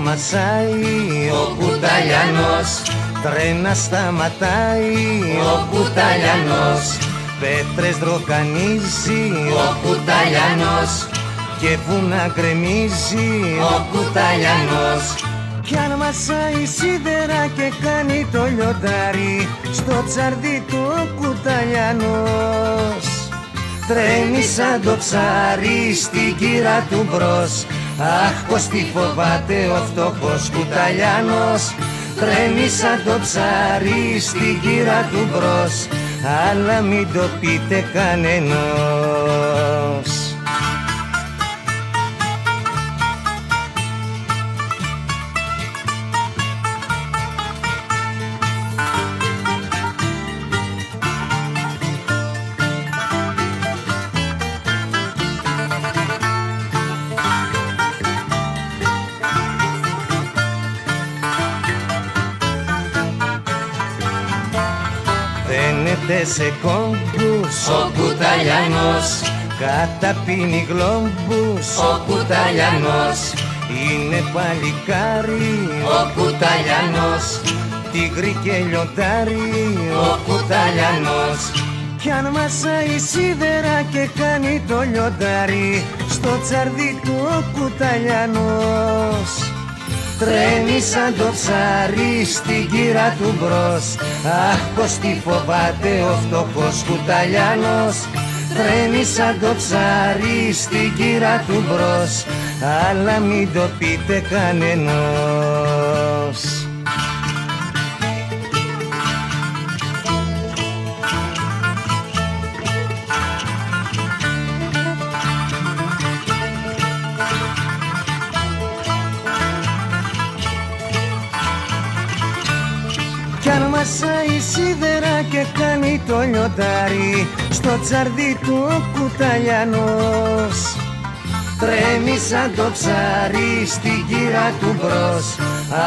μασάει ο Κουταλιανός, τρένα σταματάει ο Κουταλιανός, πέτρες δροκανίζει ο Κουταλιανός και βουνά γκρεμίζει ο Κουταλιανός. Κι αν μασάει σίδερα και κάνει το λιοντάρι, στο τσαρδί του ο Κουταλιανός τρέμει σαν το ψάρι στην κύρα του μπρος. Αχ, πως τι φοβάται ο φτωχός Κουταλιανός, τρέμει σαν το ψάρι στην κύρα του μπρος, αλλά μην το πείτε κανενός. Δένεται σε κόμπους ο Κουταλιανός, καταπίνει γλόμπους ο Κουταλιανός, είναι παλικάρι ο Κουταλιανός, τίγρη και λιοντάρι ο Κουταλιανός. Κι αν μασάει σίδερα και κάνει το λιοντάρι, στο τσαρδί του ο Κουταλιανός τρέμει σαν το ψάρι στην κύρα του μπρος. Αχ, πως τι φοβάται ο φτωχός Κουταλιανός, τρέμει σαν το ψάρι στην κύρα του μπρος, αλλά μην το πείτε κανενός. Κι αν μασάει σίδερα και κάνει το λιοντάρι, στο τσαρδί του ο Κουταλιανός τρέμει σαν το ψάρι στην κύρα του μπρος.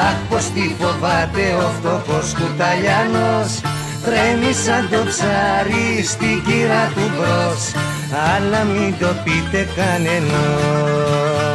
Αχ, πως τι φοβάται ο φτωχός Κουταλιανός, τρέμει σαν το ψάρι στην κύρα του μπρος, αλλά μην το πείτε κανενός.